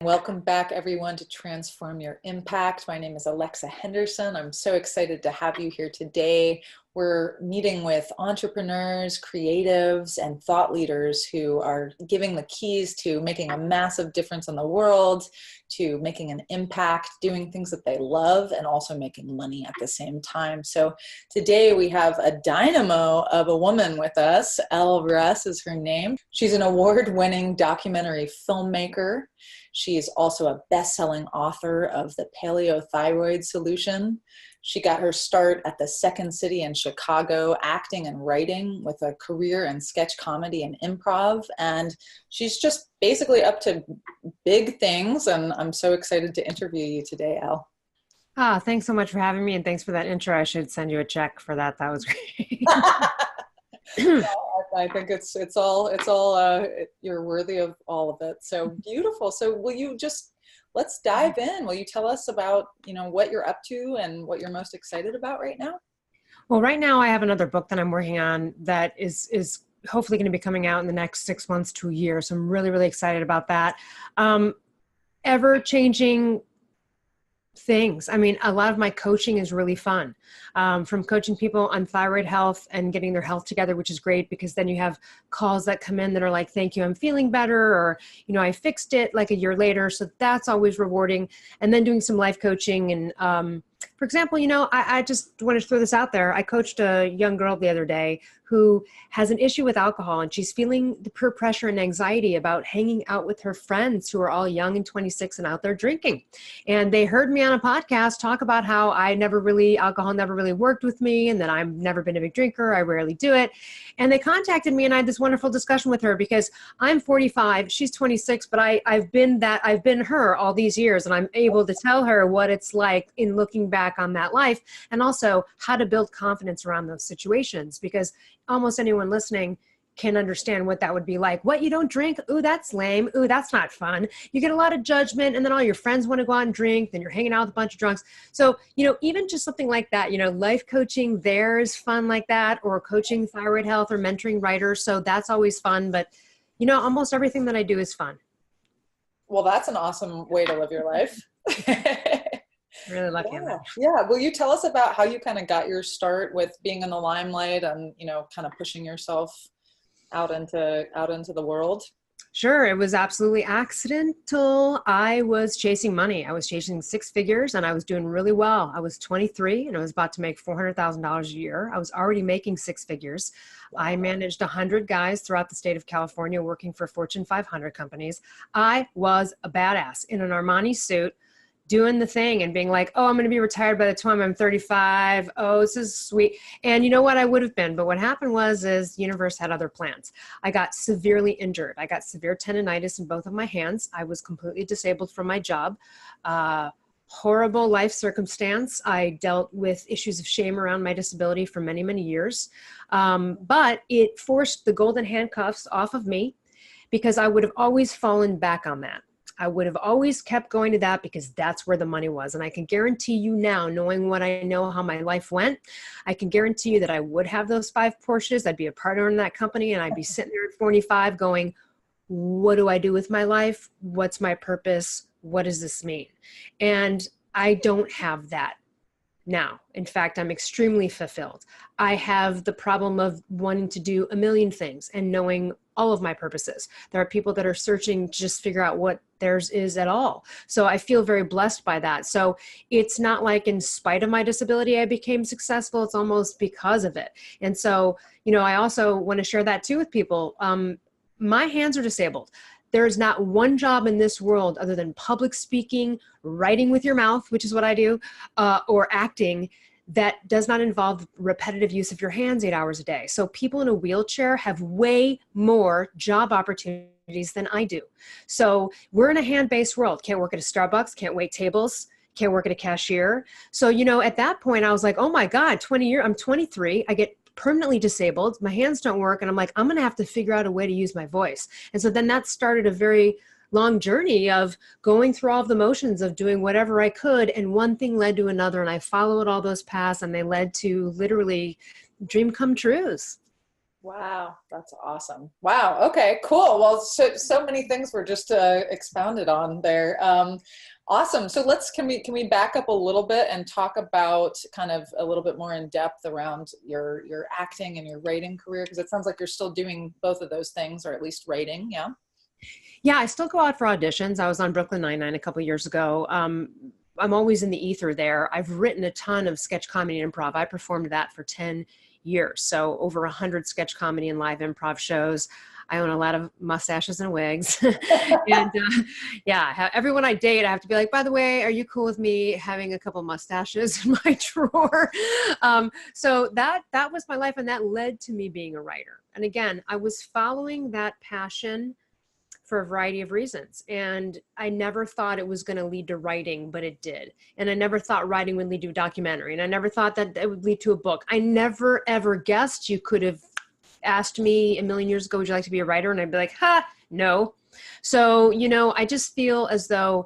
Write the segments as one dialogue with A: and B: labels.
A: Welcome back, everyone, to Transform Your Impact. My name is Alexa Henderson. I'm so excited to have you here today. We're meeting with entrepreneurs, creatives, and thought leaders who are giving the keys to making a massive difference in the world, to making an impact, doing things that they love, and also making money at the same time. So today we have a dynamo of a woman with us. Elle Russ is her name. She's an award-winning documentary filmmaker. She is also a best-selling author of The Paleothyroid Solution. She got her start at the Second City in Chicago, acting and writing, with a career in sketch comedy and improv. And she's just basically up to big things. And I'm so excited to interview you today, Elle.
B: Thanks so much for having me. And thanks for that intro. I should send you a check for that. That was great.
A: I think it's all you're worthy of all of it. So beautiful. So let's dive in. Will you tell us about, what you're up to and what you're most excited about right now?
B: Well, right now I have another book that I'm working on that is hopefully going to be coming out in the next 6 months to a year. So I'm really, really excited about that. Ever-changing things. I mean, a lot of my coaching is really fun, from coaching people on thyroid health and getting their health together, which is great because then you have calls that come in that are like, thank you, I'm feeling better, or, I fixed it like a year later. So that's always rewarding. And then doing some life coaching. And, for example, I just want to throw this out there. I coached a young girl the other day who has an issue with alcohol, and she's feeling the peer pressure and anxiety about hanging out with her friends who are all young and 26 and out there drinking. And they heard me on a podcast talk about how alcohol never really worked with me, and that I've never been a big drinker. I rarely do it. And they contacted me, and I had this wonderful discussion with her because I'm 45, she's 26, but I've been her all these years, and I'm able to tell her what it's like in looking back on that life, and also how to build confidence around those situations, because almost anyone listening can understand what that would be like. What, you don't drink? Ooh, that's lame. Ooh, that's not fun. You get a lot of judgment, and then all your friends want to go out and drink, then you're hanging out with a bunch of drunks. So, even just something like that, life coaching, there's fun like that, or coaching thyroid health or mentoring writers. So that's always fun. But, almost everything that I do is fun.
A: Well, that's an awesome way to live your life.
B: Really lucky on that.
A: Yeah. Will you tell us about how you kind of got your start with being in the limelight and, kind of pushing yourself out into the world?
B: Sure. It was absolutely accidental. I was chasing money. I was chasing 6 figures, and I was doing really well. I was 23 and I was about to make $400,000 a year. I was already making 6 figures. I managed 100 guys throughout the state of California, working for Fortune 500 companies. I was a badass in an Armani suit, doing the thing and being like, oh, I'm going to be retired by the time I'm 35. Oh, this is sweet. And you know what? I would have been. But what happened is the universe had other plans. I got severely injured. I got severe tendonitis in both of my hands. I was completely disabled from my job. Horrible life circumstance. I dealt with issues of shame around my disability for many, many years. But it forced the golden handcuffs off of me, because I would have always fallen back on that. I would have always kept going to that because that's where the money was. And I can guarantee you now, knowing what I know, how my life went, I can guarantee you that I would have those 5 Porsches. I'd be a partner in that company, and I'd be sitting there at 45 going, what do I do with my life? What's my purpose? What does this mean? And I don't have that now. In fact, I'm extremely fulfilled. I have the problem of wanting to do a million things and knowing all of my purposes. There are people that are searching to just figure out what theirs is at all. So I feel very blessed by that. So it's not like in spite of my disability, I became successful. It's almost because of it. And so, I also want to share that too with people. My hands are disabled. There is not one job in this world other than public speaking, writing with your mouth, which is what I do, or acting, that does not involve repetitive use of your hands 8 hours a day. So people in a wheelchair have way more job opportunities than I do. So we're in a hand-based world. Can't work at a Starbucks, can't wait tables, can't work at a cashier. So, at that point I was like, oh my God, I'm 23. I get permanently disabled. My hands don't work. And I'm like, I'm going to have to figure out a way to use my voice. And so then that started a very long journey of going through all of the motions of doing whatever I could. And one thing led to another. And I followed all those paths, and they led to literally dream come trues.
A: Wow, that's awesome. Wow. Okay, cool. Well, so many things were just expounded on there. Awesome. So can we back up a little bit and talk about kind of a little bit more in depth around your acting and your writing career? Because it sounds like you're still doing both of those things, or at least writing. Yeah.
B: Yeah, I still go out for auditions. I was on Brooklyn Nine-Nine a couple of years ago. I'm always in the ether there. I've written a ton of sketch comedy and improv. I performed that for 10 years. So over 100 sketch comedy and live improv shows. I own a lot of mustaches and wigs. And yeah, everyone I date, I have to be like, by the way, are you cool with me having a couple mustaches in my drawer? So that was my life, and that led to me being a writer. And again, I was following that passion for a variety of reasons. And I never thought it was going to lead to writing, but it did. And I never thought writing would lead to a documentary. And I never thought that it would lead to a book. I never, ever guessed. You could have asked me a million years ago, would you like to be a writer? And I'd be like, no. So, I just feel as though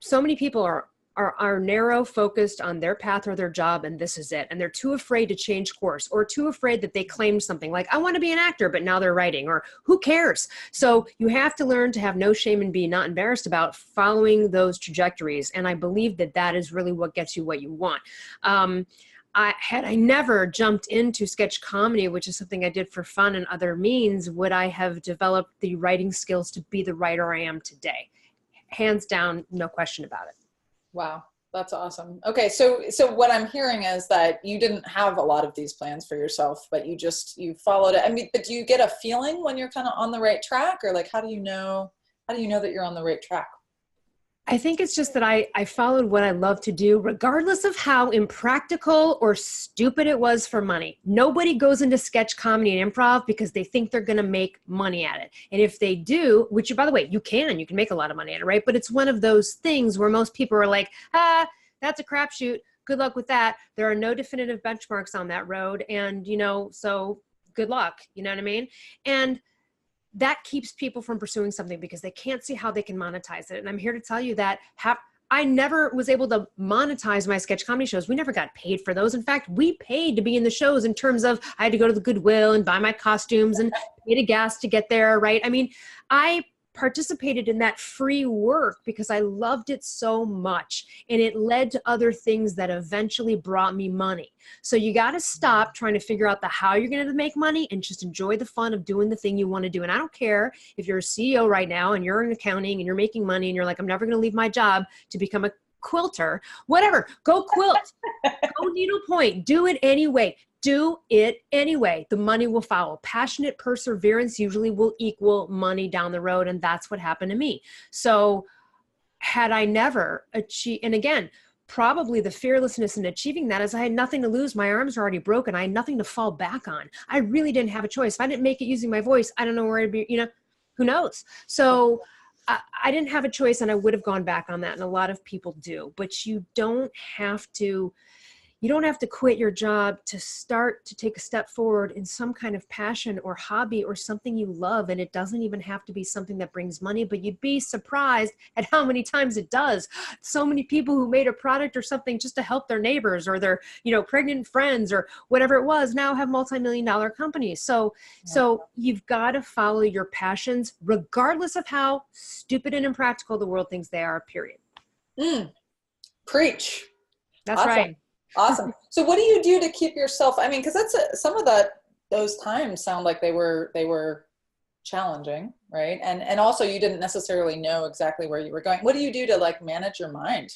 B: so many people are narrow focused on their path or their job, and this is it. And they're too afraid to change course, or too afraid that they claimed something like, I want to be an actor, but now they're writing, or who cares? So you have to learn to have no shame and be not embarrassed about following those trajectories. And I believe that that is really what gets you what you want. Had I never jumped into sketch comedy, which is something I did for fun and other means, would I have developed the writing skills to be the writer I am today? Hands down, no question about it.
A: Wow, that's awesome. Okay, so what I'm hearing is that you didn't have a lot of these plans for yourself, but you followed it. I mean, but do you get a feeling when you're kind of on the right track, or like how do you know that you're on the right track?
B: I think it's just that I followed what I love to do, regardless of how impractical or stupid it was for money. Nobody goes into sketch comedy and improv because they think they're going to make money at it. And if they do, which, by the way, you can make a lot of money at it, right? But it's one of those things where most people are like, that's a crapshoot. Good luck with that. There are no definitive benchmarks on that road. And, so good luck. You know what I mean? And that keeps people from pursuing something because they can't see how they can monetize it. And I'm here to tell you that I never was able to monetize my sketch comedy shows. We never got paid for those. In fact, we paid to be in the shows in terms of I had to go to the Goodwill and buy my costumes and pay the gas to get there, right? I mean, I participated in that free work because I loved it so much, and it led to other things that eventually brought me money. So you got to stop trying to figure out how you're going to make money and just enjoy the fun of doing the thing you want to do. And I don't care if you're a CEO right now and you're in accounting and you're making money and you're like, I'm never going to leave my job to become a quilter, whatever, go quilt, go needlepoint, do it anyway. Do it anyway. The money will follow. Passionate perseverance usually will equal money down the road. And that's what happened to me. So had I never achieved, and again, probably the fearlessness in achieving that is I had nothing to lose. My arms are already broken. I had nothing to fall back on. I really didn't have a choice. If I didn't make it using my voice, I don't know where I'd be, who knows? So I didn't have a choice, and I would have gone back on that. And a lot of people do, but you don't have to quit your job to start to take a step forward in some kind of passion or hobby or something you love. And it doesn't even have to be something that brings money, but you'd be surprised at how many times it does. So many people who made a product or something just to help their neighbors or their, pregnant friends or whatever it was now have multi-million-dollar companies. So you've got to follow your passions regardless of how stupid and impractical the world thinks they are, period.
A: Preach.
B: That's
A: awesome.
B: Right.
A: Awesome. So what do you do to keep yourself, I mean, because some of those times sound like they were challenging, right? And also you didn't necessarily know exactly where you were going. What do you do to manage your mind?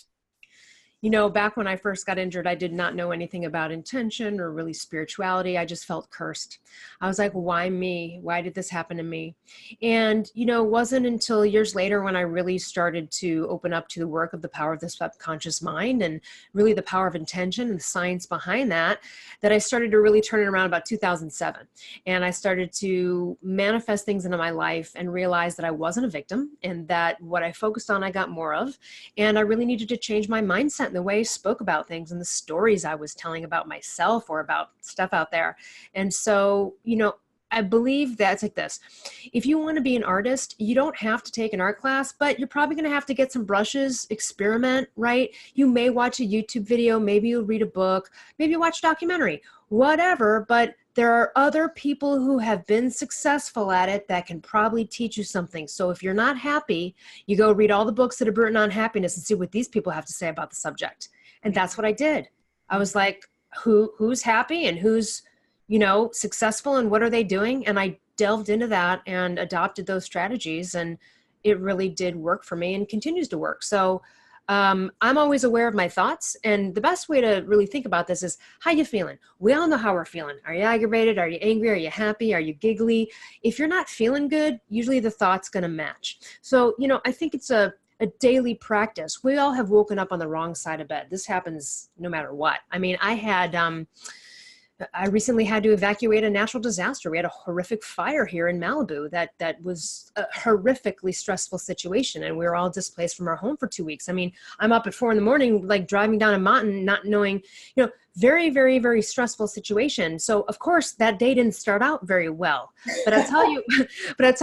B: Back when I first got injured, I did not know anything about intention or really spirituality. I just felt cursed. I was like, why me? Why did this happen to me? And, it wasn't until years later when I really started to open up to the work of the power of the subconscious mind and really the power of intention and the science behind that I started to really turn it around about 2007. And I started to manifest things into my life and realize that I wasn't a victim and that what I focused on, I got more of. And I really needed to change my mindset and the way I spoke about things and the stories I was telling about myself or about stuff out there. And so, I believe that it's like this. If you want to be an artist, you don't have to take an art class, but you're probably going to have to get some brushes, experiment, right? You may watch a YouTube video, maybe you'll read a book, maybe you watch a documentary, whatever, but there are other people who have been successful at it that can probably teach you something. So if you're not happy, you go read all the books that have written on happiness and see what these people have to say about the subject. And that's what I did. I was like, who's happy and who's, successful and what are they doing? And I delved into that and adopted those strategies, and it really did work for me and continues to work. So I'm always aware of my thoughts. And the best way to really think about this is, how you feeling? We all know how we're feeling. Are you aggravated? Are you angry? Are you happy? Are you giggly? If you're not feeling good, usually the thought's going to match. So, I think it's a daily practice. We all have woken up on the wrong side of bed. This happens no matter what. I mean, I recently had to evacuate a natural disaster. We had a horrific fire here in Malibu that was a horrifically stressful situation. And we were all displaced from our home for 2 weeks. I mean, I'm up at 4 a.m, like driving down a mountain, not knowing, very, very, very stressful situation. So of course that day didn't start out very well, but I tell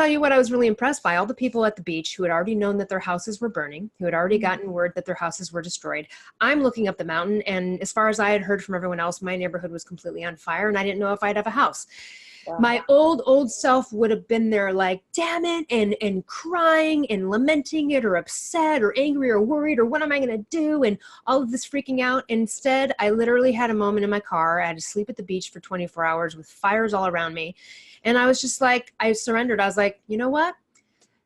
B: you what, I was really impressed by all the people at the beach who had already known that their houses were burning, who had already gotten word that their houses were destroyed. I'm looking up the mountain, and as far as I had heard from everyone else, my neighborhood was completely on fire, and I didn't know if I'd have a house. Wow. My old self would have been there like, damn it, and crying and lamenting it, or upset or angry or worried, or what am I going to do? And all of this freaking out. Instead, I literally had a moment in my car. I had to sleep at the beach for 24 hours with fires all around me. And I was just like, I surrendered. I was like, you know what?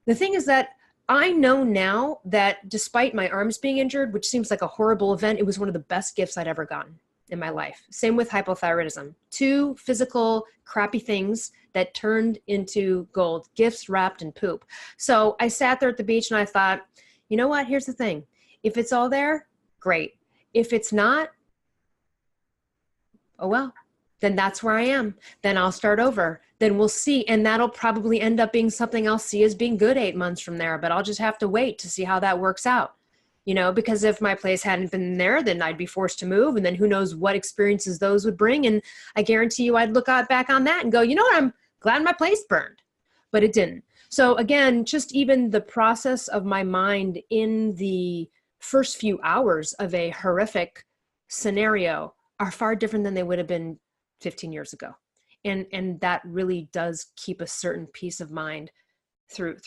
B: The thing is that I know now that despite my arms being injured, which seems like a horrible event, it was one of the best gifts I'd ever gotten in my life. Same with hypothyroidism. 2 physical crappy things that turned into gold, gifts wrapped in poop. So I sat there at the beach and I thought, you know what? Here's the thing. If it's all there, great. If it's not, oh well, then that's where I am. Then I'll start over. Then we'll see. And that'll probably end up being something I'll see as being good 8 months from there, but I'll just have to wait to see how that works out. Because if my place hadn't been there, then I'd be forced to move. And then who knows what experiences those would bring. And I guarantee you I'd look back on that and go, you know what, I'm glad my place burned, but it didn't. So again, just even the process of my mind in the first few hours of a horrific scenario are far different than they would have been 15 years ago. And that really does keep a certain peace of mind through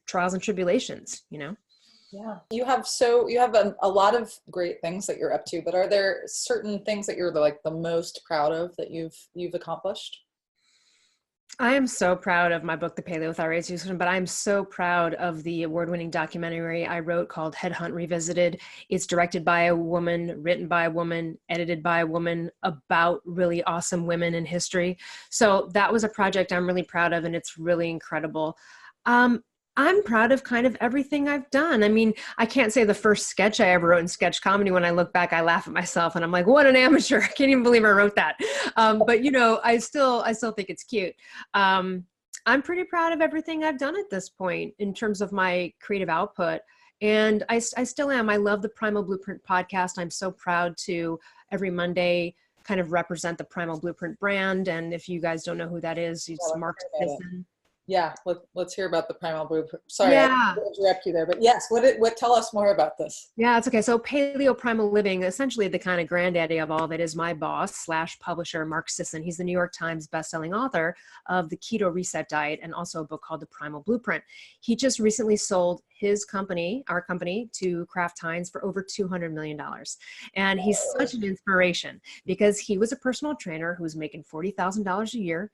B: trials and tribulations,
A: Yeah, you have a lot of great things that you're up to, but are there certain things that you're the most proud of that you've accomplished?
B: I am so proud of my book, The Paleothyroid Solution, but I'm so proud of the award-winning documentary I wrote called Headhunt Revisited. It's directed by a woman, written by a woman, edited by a woman, about really awesome women in history. So that was a project I'm really proud of, and it's really incredible. I'm proud of kind of everything I've done. I mean, I can't say the first sketch I ever wrote in sketch comedy. When I look back, I laugh at myself and I'm like, what an amateur. I can't even believe I wrote that. But I still think it's cute. I'm pretty proud of everything I've done at this point in terms of my creative output. And I still am. I love the Primal Blueprint podcast. I'm so proud to every Monday kind of represent the Primal Blueprint brand. And if you guys don't know who that is, it's Mark Sisson.
A: Yeah, let's hear about the Primal Blueprint. Sorry, I interrupt you there, but yes, tell us more about this.
B: Yeah, it's okay. So Paleo Primal Living, essentially the kind of granddaddy of all of it is my boss / publisher, Mark Sisson. He's the New York Times bestselling author of the Keto Reset Diet and also a book called The Primal Blueprint. He just recently sold his company, our company, to Kraft Heinz for over $200 million. And he's such an inspiration because he was a personal trainer who was making $40,000 a year.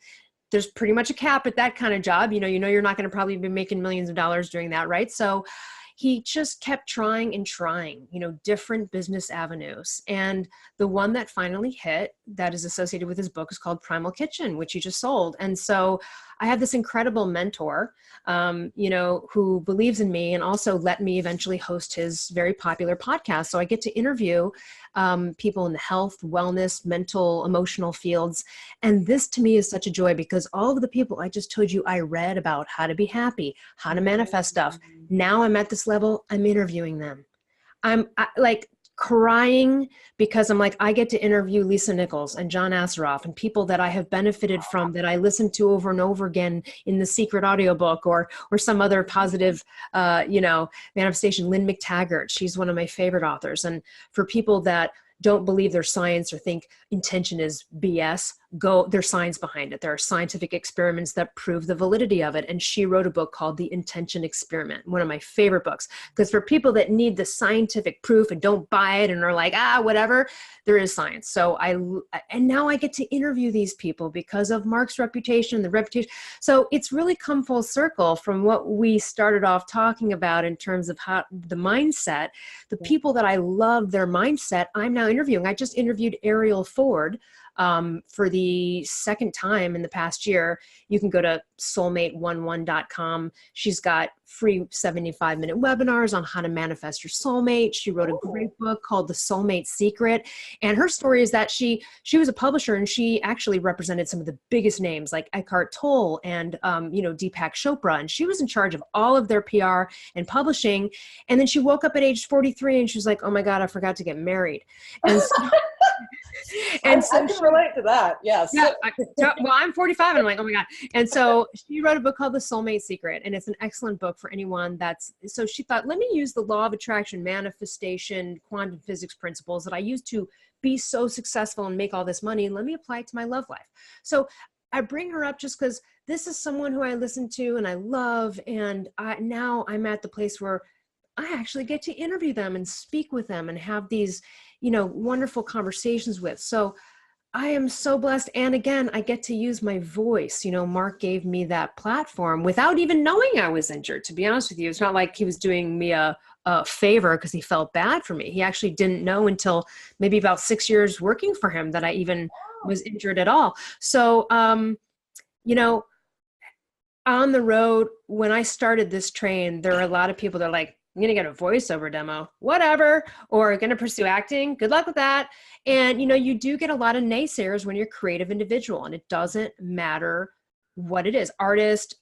B: There's pretty much a cap at that kind of job. You're not going to probably be making millions of dollars doing that, right? So he just kept trying and trying, different business avenues. And the one that finally hit that is associated with his book is called Primal Kitchen, which he just sold. And so I have this incredible mentor, who believes in me and also let me eventually host his very popular podcast. So I get to interview people in the health, wellness, mental, emotional fields. And this to me is such a joy because all of the people I just told you I read about how to be happy, how to manifest stuff. Now I'm at this level, I'm interviewing them. I'm like crying because I'm like, I get to interview Lisa Nichols and John Asseroff and people that I have benefited from that I listen to over and over again in the secret audiobook or some other positive, manifestation. Lynn McTaggart, she's one of my favorite authors. And for people that don't believe their science or think intention is BS, there's science behind it. There are scientific experiments that prove the validity of it. And she wrote a book called The Intention Experiment, one of my favorite books, because for people that need the scientific proof and don't buy it and are like, whatever, there is science. So and now I get to interview these people because of Mark's reputation, the reputation. So it's really come full circle from what we started off talking about in terms of how the mindset, the people that I love their mindset, I'm now interviewing. I just interviewed Ariel Ford for the second time in the past year. You can go to soulmate11.com. She's got free 75-minute webinars on how to manifest your soulmate. She wrote a great book called The Soulmate Secret. And her story is that she was a publisher, and she actually represented some of the biggest names like Eckhart Tolle and, Deepak Chopra. And she was in charge of all of their PR and publishing. And then she woke up at age 43 and she was like, oh my God, I forgot to get married. And so,
A: I can relate to that. Yes.
B: Yeah. Well, I'm 45 and I'm like, oh my God. And so she wrote a book called The Soulmate Secret. And it's an excellent book for anyone so she thought, let me use the law of attraction, manifestation, quantum physics principles that I used to be so successful and make all this money. And let me apply it to my love life. So I bring her up just because this is someone who I listen to and I love. And now I'm at the place where I actually get to interview them and speak with them and have these, wonderful conversations with. So I am so blessed. And again, I get to use my voice. Mark gave me that platform without even knowing I was injured, to be honest with you. It's not like he was doing me a favor because he felt bad for me. He actually didn't know until maybe about 6 years working for him that I even was injured at all. So, on the road, when I started this train, there are a lot of people that are like, I'm going to get a voiceover demo, whatever, or going to pursue acting. Good luck with that. And, you do get a lot of naysayers when you're a creative individual, and it doesn't matter what it is. Artist,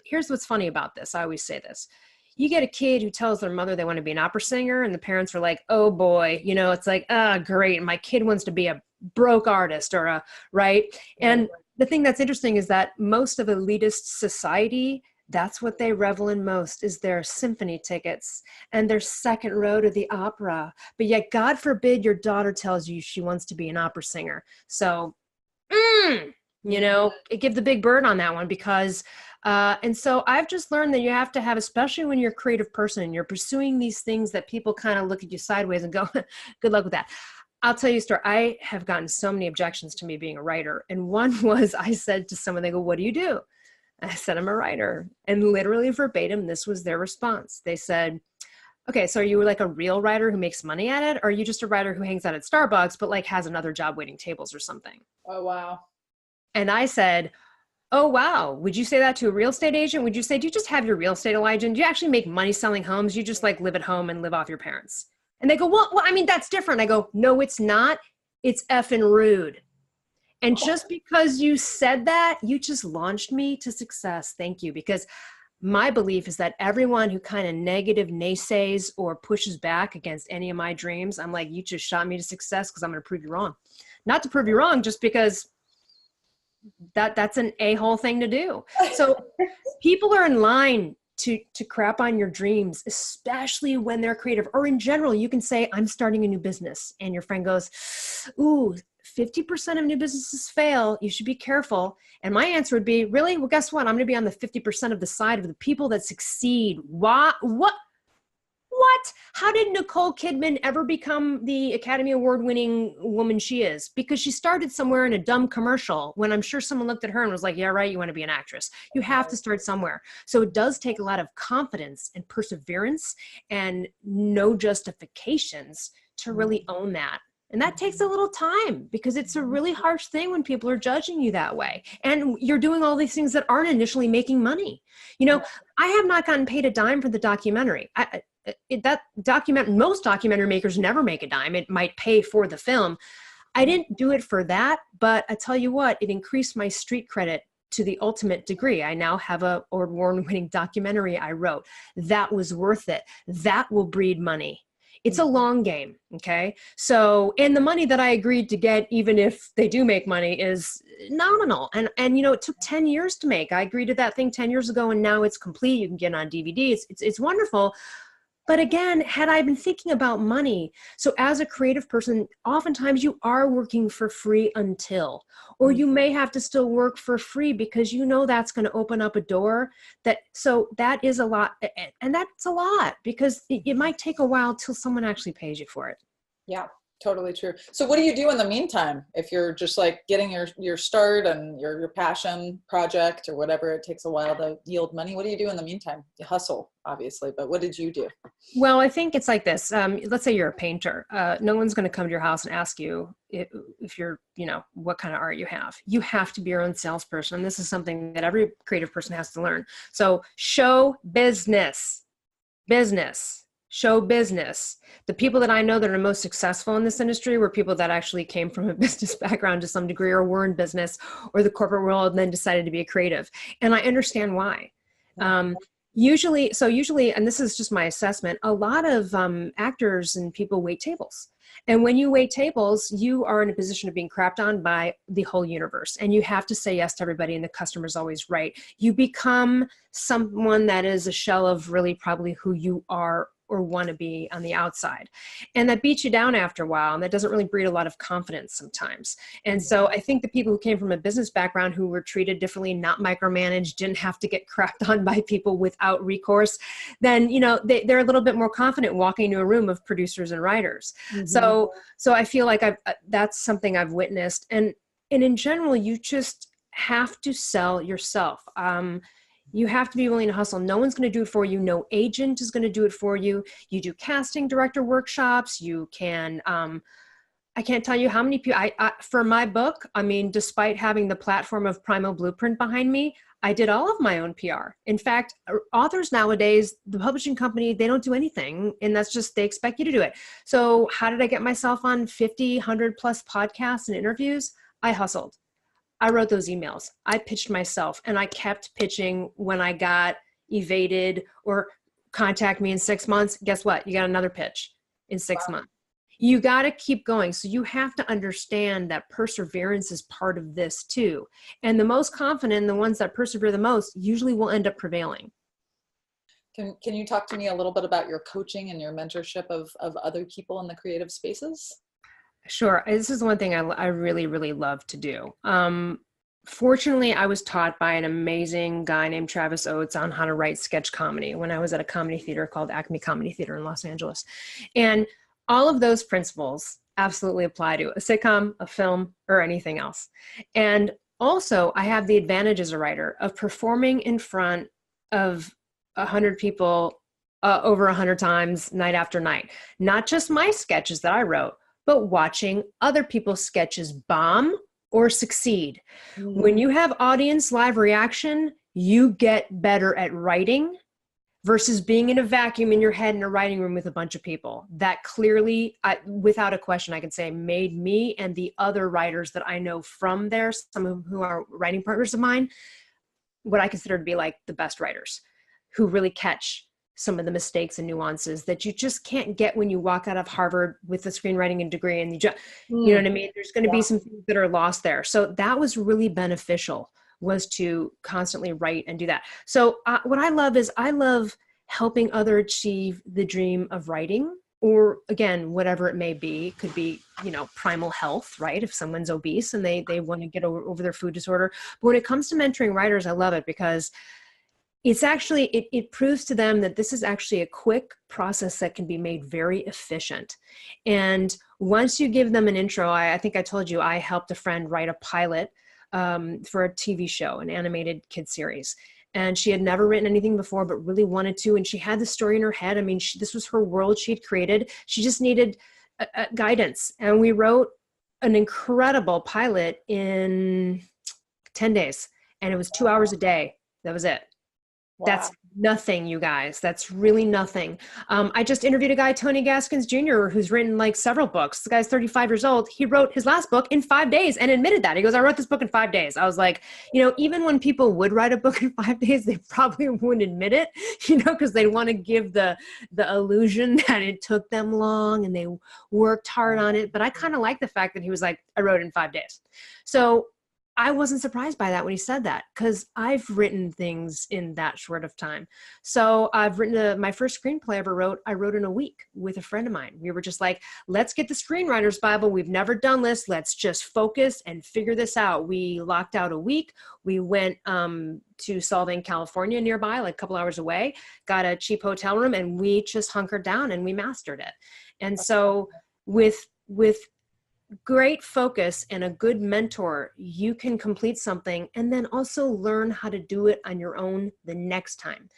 B: here's what's funny about this. I always say this. You get a kid who tells their mother they want to be an opera singer, and the parents are like, oh boy, it's like, great. My kid wants to be a broke artist right. And the thing that's interesting is that most of elitist society, that's what they revel in most, is their symphony tickets and their second row to the opera. But yet, God forbid your daughter tells you she wants to be an opera singer. So, give the big bird on that one because, and so I've just learned that you have to have, especially when you're a creative person and you're pursuing these things that people kind of look at you sideways and go, good luck with that. I'll tell you a story. I have gotten so many objections to me being a writer. And one was I said to someone, they go, what do you do? I said, I'm a writer. And literally verbatim, this was their response. They said, okay, so are you like a real writer who makes money at it? Or are you just a writer who hangs out at Starbucks, but like has another job waiting tables or something?
A: Oh, wow.
B: And I said, oh, wow. Would you say that to a real estate agent? Would you say, do you just have your real estate agent? Do you actually make money selling homes? You just like live at home and live off your parents? And they go, well, I mean, that's different. I go, no, it's not. It's effing rude. And just because you said that, you just launched me to success. Thank you. Because my belief is that everyone who kind of negative naysays or pushes back against any of my dreams, I'm like, you just shot me to success because I'm going to prove you wrong. Not to prove you wrong, just because that's an a-hole thing to do. So people are in line to crap on your dreams, especially when they're creative. Or in general, you can say, I'm starting a new business. And your friend goes, ooh, 50% of new businesses fail. You should be careful. And my answer would be, really? Well, guess what? I'm going to be on the 50% of the side of the people that succeed. What? How did Nicole Kidman ever become the Academy Award winning woman she is? Because she started somewhere in a dumb commercial when I'm sure someone looked at her and was like, yeah, right. You want to be an actress. You have to start somewhere. So it does take a lot of confidence and perseverance and no justifications to really own that. And that takes a little time because it's a really harsh thing when people are judging you that way. And you're doing all these things that aren't initially making money. I have not gotten paid a dime for the documentary. Most documentary makers never make a dime. It might pay for the film. I didn't do it for that, but I tell you what, it increased my street credit to the ultimate degree. I now have a award-winning documentary I wrote. That was worth it. That will breed money. It's a long game. Okay. So, and the money that I agreed to get, even if they do make money, is nominal. And it took 10 years to make. I agreed to that thing 10 years ago and now it's complete. You can get it on DVD. It's wonderful. But again, had I been thinking about money, so as a creative person, oftentimes you are working for free until, or you may have to still work for free because you know that's going to open up a door so that is a lot. And that's a lot because it might take a while till someone actually pays you for it.
A: Yeah, totally true. So what do you do in the meantime? If you're just like getting your start and your passion project or whatever, it takes a while to yield money. What do you do in the meantime? You hustle, obviously, but what did you do?
B: Well, I think it's like this. Let's say you're a painter. No one's going to come to your house and ask you if you're, what kind of art you have. You have to be your own salesperson. And this is something that every creative person has to learn. So show business. Show business. The people that I know that are most successful in this industry were people that actually came from a business background to some degree, or were in business or the corporate world and then decided to be a creative. And I understand why. Usually, and this is just my assessment, a lot of actors and people wait tables. And when you wait tables, you are in a position of being crapped on by the whole universe. And you have to say yes to everybody, and the customer's always right. You become someone that is a shell of really probably who you are or want to be on the outside. And that beats you down after a while, and that doesn't really breed a lot of confidence sometimes. And so I think the people who came from a business background, who were treated differently, not micromanaged, didn't have to get crapped on by people without recourse, then, they're a little bit more confident walking into a room of producers and writers. So I feel like that's something I've witnessed. And in general, you just have to sell yourself. You have to be willing to hustle. No one's going to do it for you. No agent is going to do it for you. You do casting director workshops. You can, I can't tell you how many people, for my book, despite having the platform of Primal Blueprint behind me, I did all of my own PR. In fact, authors nowadays, the publishing company, they don't do anything. And that's just, they expect you to do it. So how did I get myself on 50, 100 plus podcasts and interviews? I hustled. I wrote those emails. I pitched myself, and I kept pitching. When I got evaded or contact me in 6 months, guess what? You got another pitch in 6 months. You got to keep going. So you have to understand that perseverance is part of this too. And the most confident, the ones that persevere the most, usually will end up prevailing.
A: Can you talk to me a little bit about your coaching and your mentorship of other people in the creative spaces?
B: Sure. This is one thing I really, really love to do. Fortunately, I was taught by an amazing guy named Travis Oates on how to write sketch comedy when I was at a comedy theater called Acme Comedy Theater in Los Angeles. And all of those principles absolutely apply to a sitcom, a film, or anything else. And also, I have the advantage as a writer of performing in front of 100 people over 100 times, night after night. Not just my sketches that I wrote, but watching other people's sketches bomb or succeed. When you have audience live reaction, you get better at writing versus being in a vacuum in your head in a writing room with a bunch of people. That clearly, without a question, I can say made me and the other writers that I know from there, some of who are writing partners of mine, what I consider to be like the best writers, who really catch some of the mistakes and nuances that you just can't get when you walk out of Harvard with a screenwriting degree, and you know what I mean? There's going to be some things that are lost there. So that was really beneficial, was to constantly write and do that. So what I love is I love helping others achieve the dream of writing, or again, whatever it may be. Could be, primal health, right? If someone's obese and they want to get over their food disorder. But when it comes to mentoring writers, I love it because it's actually, it proves to them that this is actually a quick process that can be made very efficient. And once you give them an intro, I think I told you, I helped a friend write a pilot for a TV show, an animated kid series. And she had never written anything before, but really wanted to. And she had the story in her head. This was her world she had created. She just needed guidance. And we wrote an incredible pilot in 10 days. And it was 2 hours a day. That was it. Wow. That's nothing, you guys. That's really nothing. I just interviewed a guy, Tony Gaskins Jr., who's written like several books. The guy's 35 years old. He wrote his last book in 5 days and admitted that. He goes, I wrote this book in 5 days. I was like, even when people would write a book in 5 days, they probably wouldn't admit it, because they want to give the illusion that it took them long and they worked hard on it. But I kind of like the fact that he was like, I wrote it in 5 days. So I wasn't surprised by that when he said that, because I've written things in that short of time. So I've written my first screenplay I ever wrote, I wrote in a week with a friend of mine. We were just like, let's get the screenwriter's Bible. We've never done this. Let's just focus and figure this out. We locked out a week. We went to Solvang, California, nearby, like a couple hours away, got a cheap hotel room, and we just hunkered down and we mastered it. And so with great focus and a good mentor, you can complete something and then also learn how to do it on your own the next time.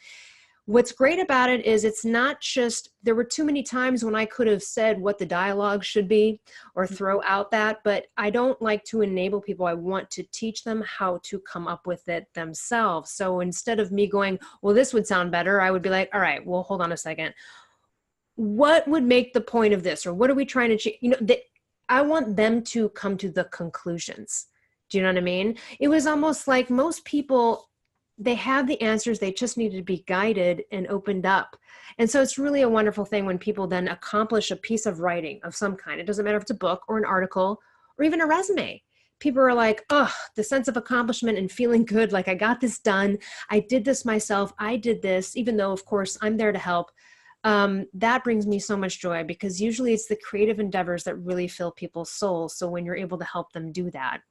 B: What's great about it is it's not just, there were too many times when I could have said what the dialogue should be or throw out that, but I don't like to enable people. I want to teach them how to come up with it themselves. So instead of me going, well, this would sound better, I would be like, all right, well, hold on a second. What would make the point of this? Or what are we trying to achieve? I want them to come to the conclusions. Do you know what I mean? It was almost like most people, they have the answers. They just need to be guided and opened up. And so it's really a wonderful thing when people then accomplish a piece of writing of some kind. It doesn't matter if it's a book or an article or even a resume. People are like, oh, the sense of accomplishment and feeling good. Like, I got this done. I did this myself. I did this, even though, of course, I'm there to help. That brings me so much joy, because usually it's the creative endeavors that really fill people's souls. So when you're able to help them do that,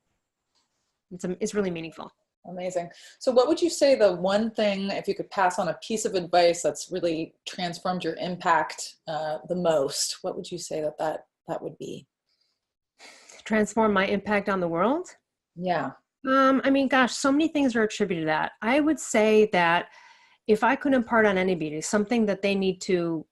B: it's really meaningful.
A: Amazing. So what would you say the one thing, if you could pass on a piece of advice that's really transformed your impact the most, what would you say that would be?
B: Transform my impact on the world?
A: Yeah.
B: I mean, gosh, so many things are attributed to that. I would say that if I could impart on anybody something that they need to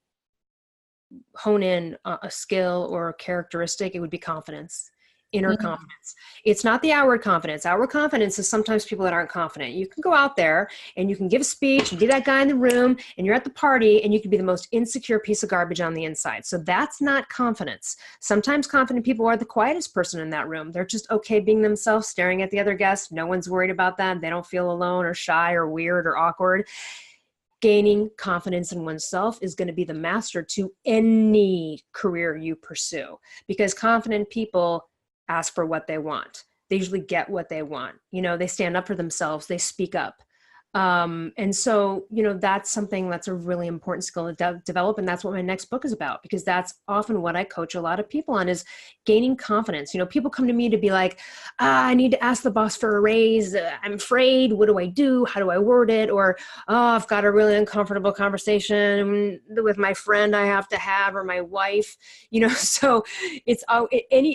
B: hone in a skill or a characteristic, it would be confidence, inner confidence. It's not the outward confidence. Outward confidence is sometimes people that aren't confident. You can go out there and you can give a speech and be that guy in the room, and you're at the party and you can be the most insecure piece of garbage on the inside. So that's not confidence. Sometimes confident people are the quietest person in that room. They're just okay being themselves, staring at the other guests. No one's worried about them. They don't feel alone or shy or weird or awkward. Gaining confidence in oneself is going to be the master to any career you pursue, because confident people ask for what they want. They usually get what they want. They stand up for themselves. They speak up. And so, that's something that's a really important skill to develop. And that's what my next book is about, because that's often what I coach a lot of people on, is gaining confidence. People come to me to be like, I need to ask the boss for a raise. I'm afraid. What do I do? How do I word it? Or, oh, I've got a really uncomfortable conversation with my friend I have to have, or my wife, so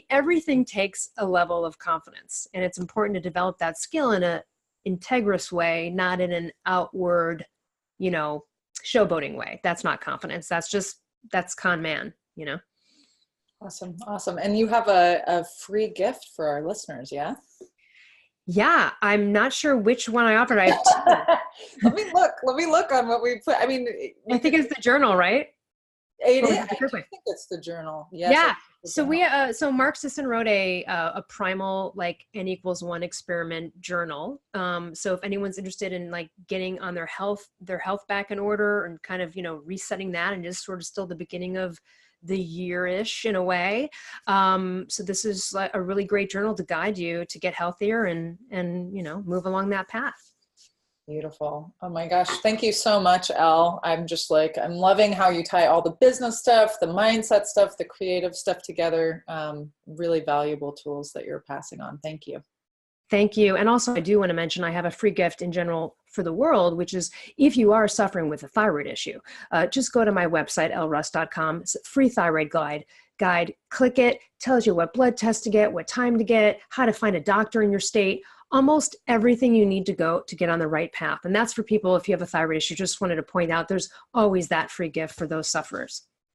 B: everything takes a level of confidence, and it's important to develop that skill in a integrous way, not in an outward, showboating way. That's not confidence. That's con man,
A: Awesome. Awesome. And you have a free gift for our listeners. Yeah.
B: Yeah. I'm not sure which one I offered. I have two.
A: Let me look on what we put. I mean,
B: I think it's the journal, right?
A: I think it's the journal. Yes,
B: yeah. So Mark Sisson wrote a primal, like N=1 experiment journal. So if anyone's interested in like getting on their health back in order, and kind of, resetting that, and just sort of still the beginning of the year-ish in a way. So this is like a really great journal to guide you to get healthier and move along that path.
A: Beautiful. Oh my gosh. Thank you so much, Elle. I'm loving how you tie all the business stuff, the mindset stuff, the creative stuff together. Really valuable tools that you're passing on. Thank you.
B: Thank you. And also, I do want to mention I have a free gift in general for the world, which is if you are suffering with a thyroid issue, just go to my website, elleruss.com. It's a free thyroid guide. Click it, tells you what blood test to get, what time to get, how to find a doctor in your state, almost everything you need to go to get on the right path. And that's for people, if you have a thyroid issue. Just wanted to point out there's always that free gift for those sufferers.